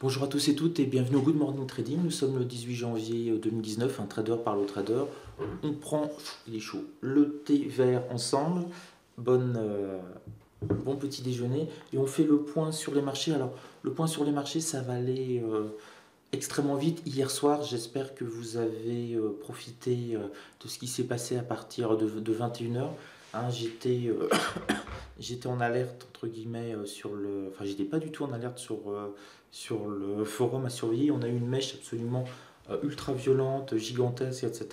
Bonjour à tous et toutes et bienvenue au Good Morning Trading. Nous sommes le 18 janvier 2019, un trader parle au trader. On prend, il est chaud, le thé vert ensemble. Bon petit déjeuner et on fait le point sur les marchés. Alors le point sur les marchés, ça va aller extrêmement vite. Hier soir, j'espère que vous avez profité de ce qui s'est passé à partir de 21 h. J'étais en alerte entre guillemets sur le, enfin j'étais pas du tout en alerte sur le forum à surveiller. On a eu une mèche absolument ultra violente, gigantesque, etc.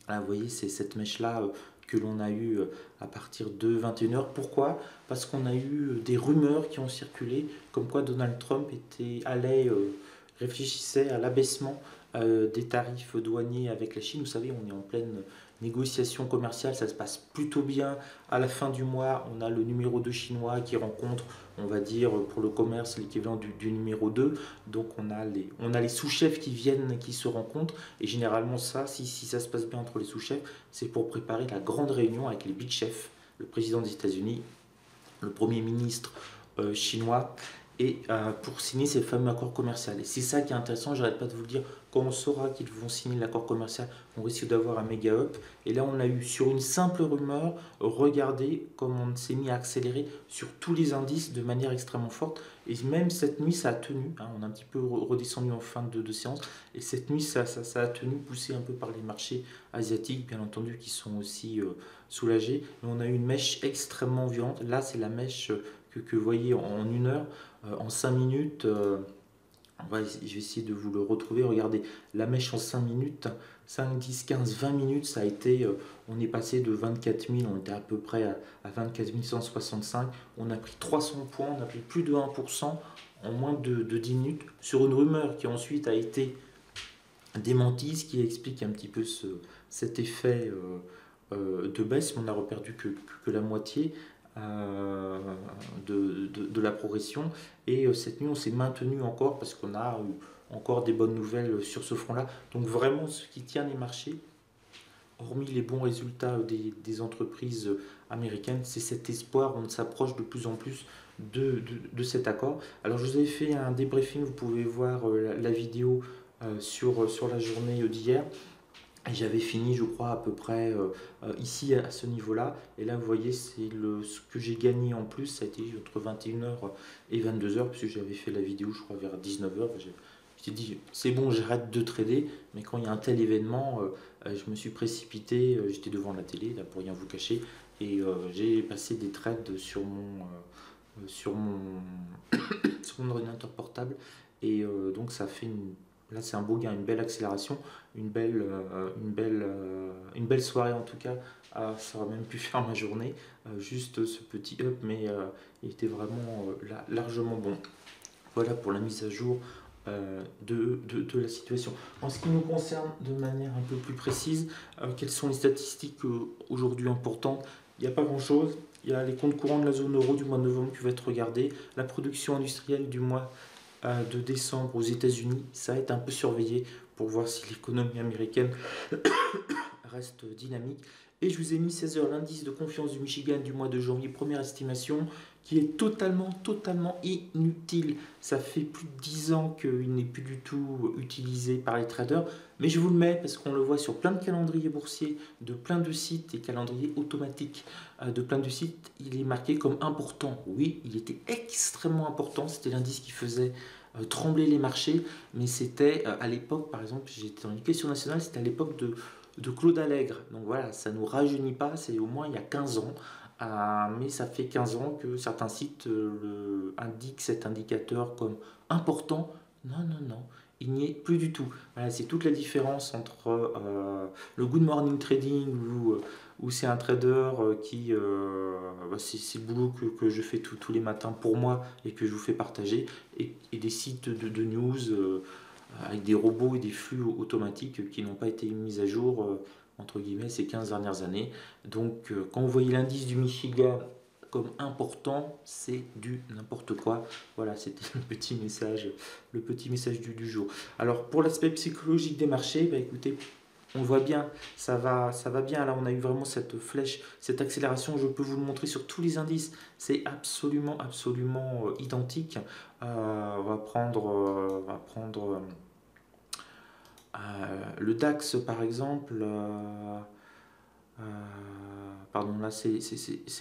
Là, vous voyez, c'est cette mèche-là que l'on a eue à partir de 21 h. Pourquoi? Parce qu'on a eu des rumeurs qui ont circulé comme quoi Donald Trump réfléchissait à l'abaissement des tarifs douaniers avec la Chine. Vous savez, on est en pleine négociation commerciale, ça se passe plutôt bien. À la fin du mois, on a le numéro 2 chinois qui rencontre, on va dire, pour le commerce, l'équivalent du numéro 2. Donc on a les sous-chefs qui viennent, qui se rencontrent. Et généralement, ça, si ça se passe bien entre les sous-chefs, c'est pour préparer la grande réunion avec les big chefs, le président des États-Unis, le premier ministre chinois, et pour signer ces fameux accords commerciaux. Et c'est ça qui est intéressant, j'arrête pas de vous le dire, quand on saura qu'ils vont signer l'accord commercial, on risque d'avoir un méga up. Et là, on l'a eu sur une simple rumeur. Regardez comme on s'est mis à accélérer sur tous les indices de manière extrêmement forte. Et même cette nuit, ça a tenu. Hein, on a un petit peu redescendu en fin de séance. Et cette nuit, ça a tenu, poussé un peu par les marchés asiatiques, bien entendu, qui sont aussi soulagés. Mais on a eu une mèche extrêmement violente. Là, c'est la mèche que vous voyez en 1 heure, en 5 minutes. Je vais essayer de vous le retrouver. Regardez, la mèche en 5 minutes, 5, 10, 15, 20 minutes, ça a été, on est passé de 24 000, on était à peu près à 24 165. On a pris 300 points, on a pris plus de 1% en moins de 10 minutes sur une rumeur qui ensuite a été démentie, ce qui explique un petit peu cet effet de baisse. On n'a reperdu que la moitié de la progression. Et cette nuit, on s'est maintenu encore parce qu'on a eu encore des bonnes nouvelles sur ce front-là. Donc vraiment, ce qui tient les marchés, hormis les bons résultats des entreprises américaines, c'est cet espoir. On s'approche de plus en plus de cet accord. Alors, je vous avais fait un débriefing. Vous pouvez voir la vidéo sur la journée d'hier. Et j'avais fini, je crois, à peu près ici à ce niveau-là. Et là, vous voyez, c'est ce que j'ai gagné en plus. Ça a été entre 21 h et 22 h, puisque j'avais fait la vidéo, je crois, vers 19 h. J'ai dit, c'est bon, j'arrête de trader. Mais quand il y a un tel événement, je me suis précipité. J'étais devant la télé, là, pour rien vous cacher. Et j'ai passé des trades sur mon, sur mon ordinateur portable. Et donc, ça fait une. Là, c'est un beau gain, une belle accélération, une belle soirée en tout cas. Ça aurait même pu faire ma journée. Juste ce petit up, mais il était vraiment largement bon. Voilà pour la mise à jour de la situation. En ce qui nous concerne de manière un peu plus précise, quelles sont les statistiques aujourd'hui importantes? Il n'y a pas grand-chose. Il y a les comptes courants de la zone euro du mois de novembre qui va être regardé, la production industrielle du mois de décembre aux États-Unis, ça va être un peu surveillé pour voir si l'économie américaine reste dynamique. Et je vous ai mis 16 h l'indice de confiance du Michigan du mois de janvier, première estimation, qui est totalement inutile. Ça fait plus de 10 ans qu'il n'est plus du tout utilisé par les traders, mais je vous le mets parce qu'on le voit sur plein de calendriers boursiers, de plein de sites et calendriers automatiques de plein de sites. Il est marqué comme important. Oui, il était extrêmement important. C'était l'indice qui faisait trembler les marchés, mais c'était à l'époque, par exemple, j'étais dans l'éducation nationale, c'était à l'époque de Claude Allègre. Donc voilà, ça ne nous rajeunit pas, c'est au moins il y a 15 ans. Mais ça fait 15 ans que certains sites indiquent cet indicateur comme important. Non, non, non, il n'y est plus du tout. Voilà, c'est toute la différence entre le Good Morning Trading où c'est un trader c'est le boulot que je fais tous les matins pour moi et que je vous fais partager, et des sites de news avec des robots et des flux automatiques qui n'ont pas été mis à jour entre guillemets ces 15 dernières années. Donc quand vous voyez l'indice du Michigan comme important, c'est du n'importe quoi. Voilà, c'était le petit message du jour. Alors pour l'aspect psychologique des marchés, bah, écoutez, on le voit bien, ça va bien. Là, on a eu vraiment cette flèche, cette accélération. Je peux vous le montrer sur tous les indices. C'est absolument, absolument identique. On va prendre le DAX par exemple. Euh, Pardon, là c'est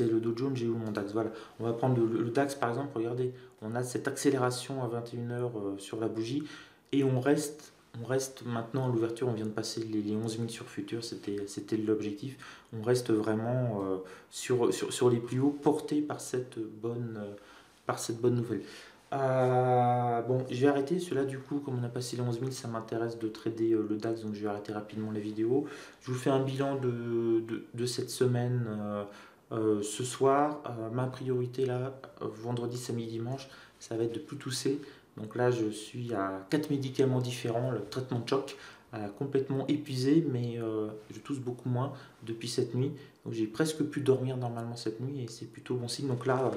le Dow Jones, j'ai eu mon DAX. Voilà, on va prendre le DAX par exemple. Regardez, on a cette accélération à 21h sur la bougie et on reste maintenant à l'ouverture. On vient de passer les 11 000 sur futur, c'était l'objectif. On reste vraiment sur les plus hauts, portés par cette bonne nouvelle. Bon, je vais arrêter. Cela, du coup, comme on a passé les 11 000, ça m'intéresse de trader le DAX, donc je vais arrêter rapidement la vidéo. Je vous fais un bilan de cette semaine ce soir. Ma priorité, là, vendredi, samedi, dimanche, ça va être de plus tousser. Donc là, je suis à 4 médicaments différents, le traitement de choc, complètement épuisé, mais je tousse beaucoup moins depuis cette nuit. Donc j'ai presque pu dormir normalement cette nuit et c'est plutôt bon signe. Donc là,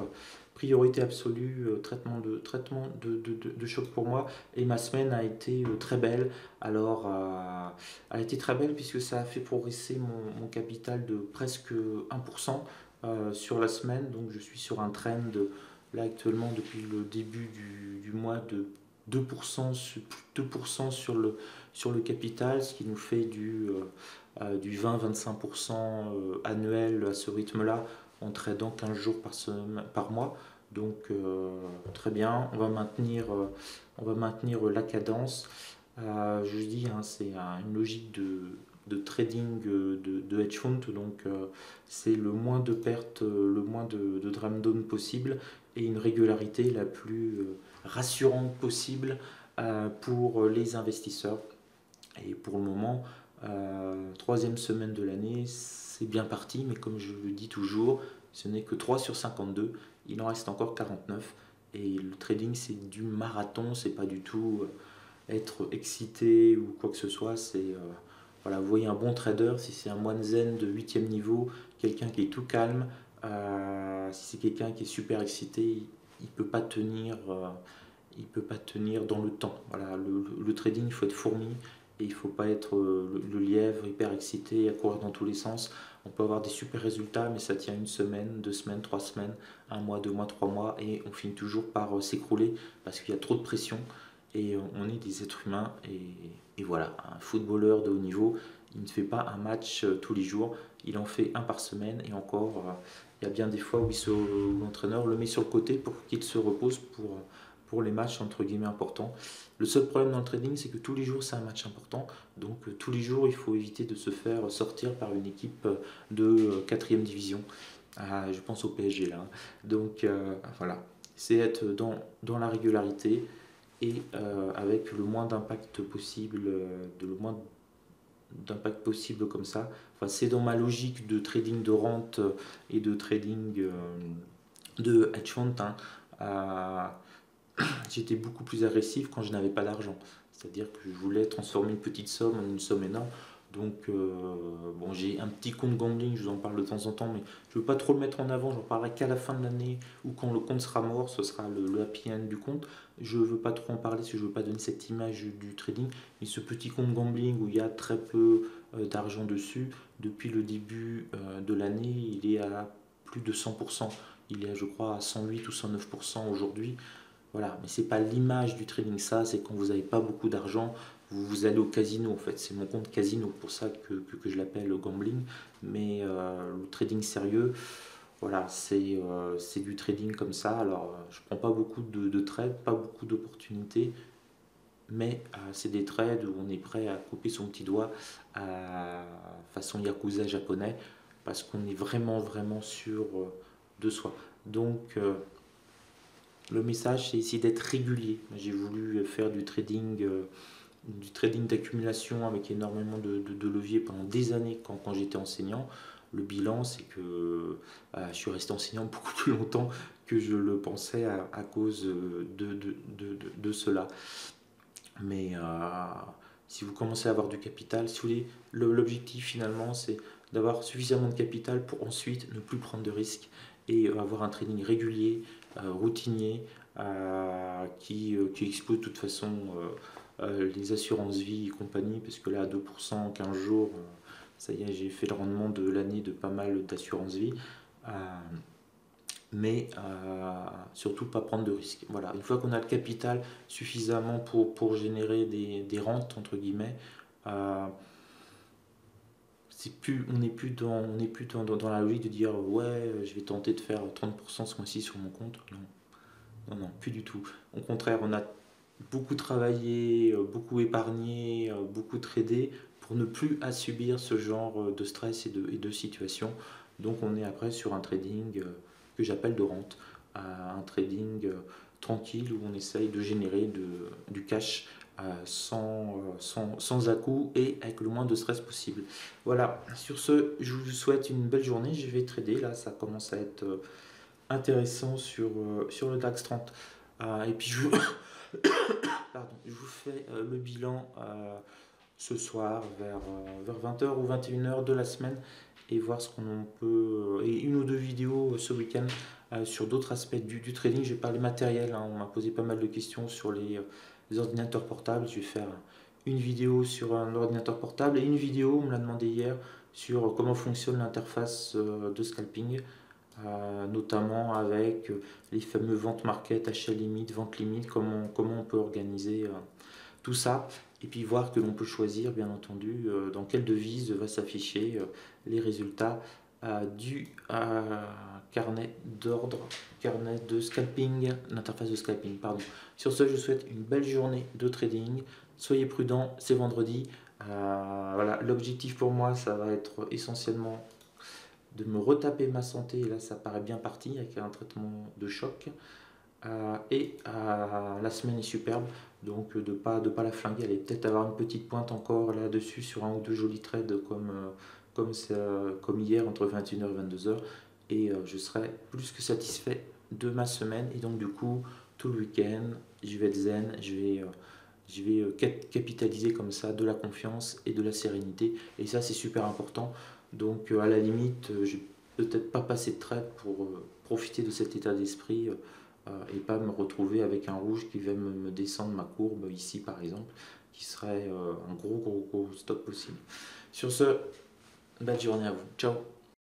priorité absolue, traitement de choc pour moi. Et ma semaine a été très belle. Alors, elle a été très belle puisque ça a fait progresser mon capital de presque 1% sur la semaine. Donc, je suis sur un trend là actuellement depuis le début du mois de 2%, 2% sur le capital, ce qui nous fait du 20-25% annuel à ce rythme-là en tradant 15 jours par mois. Donc très bien, on va maintenir la cadence. Je dis, hein, c'est une logique de trading de hedge fund, donc c'est le moins de pertes, le moins de dram down possible et une régularité la plus rassurante possible pour les investisseurs. Et pour le moment, troisième semaine de l'année, c'est bien parti, mais comme je le dis toujours, ce n'est que 3 sur 52, il en reste encore 49. Et le trading, c'est du marathon, c'est pas du tout être excité ou quoi que ce soit. Voilà, vous voyez un bon trader, si c'est un moine zen de 8e niveau, quelqu'un qui est tout calme, si c'est quelqu'un qui est super excité, il peut pas tenir. Il peut pas tenir dans le temps. Voilà, le trading, il faut être fourmi et il faut pas être le lièvre hyper excité à courir dans tous les sens. On peut avoir des super résultats, mais ça tient une semaine, 2 semaines, 3 semaines, un mois, 2 mois, 3 mois, et on finit toujours par s'écrouler parce qu'il y a trop de pression et on est des êtres humains et voilà, un footballeur de haut niveau, il ne fait pas un match tous les jours, il en fait un par semaine et encore, il y a bien des fois où l'entraîneur le met sur le côté pour qu'il se repose pour les matchs entre guillemets importants. Le seul problème dans le trading, c'est que tous les jours c'est un match important, donc tous les jours il faut éviter de se faire sortir par une équipe de 4e division. Je pense au PSG là. Donc voilà, c'est être dans la régularité et avec le moins d'impact possible, le moins d'impact possible comme ça. Enfin, c'est dans ma logique de trading de rente et de trading de hedge fund. Hein. J'étais beaucoup plus agressif quand je n'avais pas d'argent. C'est-à-dire que je voulais transformer une petite somme en une somme énorme. Donc, bon, j'ai un petit compte gambling, je vous en parle de temps en temps, mais je ne veux pas trop le mettre en avant. J'en parlerai qu'à la fin de l'année ou quand le compte sera mort, ce sera le happy end du compte. Je ne veux pas trop en parler parce que je ne veux pas donner cette image du trading. Mais ce petit compte gambling où il y a très peu d'argent dessus, depuis le début de l'année, il est à plus de 100%. Il est, je crois, à 108 ou 109% aujourd'hui. Voilà, mais c'est pas l'image du trading, ça, c'est quand vous n'avez pas beaucoup d'argent, vous allez au casino en fait. C'est mon compte casino, pour ça que je l'appelle gambling. Mais le trading sérieux, voilà, c'est du trading comme ça. Alors, je prends pas beaucoup de trades, pas beaucoup d'opportunités, mais c'est des trades où on est prêt à couper son petit doigt façon yakuza japonais, parce qu'on est vraiment, vraiment sûr de soi. Donc, le message, c'est essayer d'être régulier. J'ai voulu faire du trading d'accumulation avec énormément de leviers pendant des années quand j'étais enseignant. Le bilan, c'est que je suis resté enseignant beaucoup plus longtemps que je le pensais à cause de cela. Mais si vous commencez à avoir du capital, si vous voulez, l'objectif finalement, c'est d'avoir suffisamment de capital pour ensuite ne plus prendre de risques et avoir un trading régulier, routinier, qui explose de toute façon les assurances vie et compagnie, parce que là à 2% en 15 jours, ça y est, j'ai fait le rendement de l'année de pas mal d'assurances vie. Euh, mais surtout pas prendre de risques. Voilà, une fois qu'on a le capital suffisamment pour générer des rentes, entre guillemets, euh, on n'est plus, dans la logique de dire ouais, je vais tenter de faire 30% ce mois-ci sur mon compte. Non, non, non, plus du tout. Au contraire, on a beaucoup travaillé, beaucoup épargné, beaucoup tradé pour ne plus à subir ce genre de stress et de situation. Donc on est après sur un trading que j'appelle de rente, un trading tranquille où on essaye de générer du cash sans à-coups et avec le moins de stress possible. Voilà, sur ce, je vous souhaite une belle journée. Je vais trader, là ça commence à être intéressant sur le DAX 30. Et puis pardon, je vous fais le bilan ce soir vers 20h ou 21h de la semaine et voir ce qu'on peut. Et une ou deux vidéos ce week-end sur d'autres aspects du trading. Je vais parler matériel, hein. On m'a posé pas mal de questions sur les ordinateurs portables. Je vais faire une vidéo sur un ordinateur portable et une vidéo, on me l'a demandé hier, sur comment fonctionne l'interface de scalping. Notamment avec les fameux ventes market, achat limite, vente limite, comment on peut organiser tout ça, et puis voir que l'on peut choisir bien entendu dans quelle devise va s'afficher les résultats du carnet d'ordre, carnet de scalping, l'interface de scalping, pardon. Sur ce, je vous souhaite une belle journée de trading, soyez prudents, c'est vendredi. Voilà, l'objectif pour moi, ça va être essentiellement de me retaper ma santé, et là ça paraît bien parti avec un traitement de choc. La semaine est superbe, donc de pas la flinguer, elle est peut-être avoir une petite pointe encore là-dessus sur un ou deux jolis trades comme hier entre 21h et 22h, et je serai plus que satisfait de ma semaine, et donc du coup tout le week-end je vais être zen, je vais capitaliser comme ça de la confiance et de la sérénité, et ça c'est super important. Donc à la limite, je vais peut-être pas passer de trade pour profiter de cet état d'esprit et pas me retrouver avec un rouge qui va me descendre ma courbe ici par exemple, qui serait un gros stop possible. Sur ce, belle journée à vous. Ciao.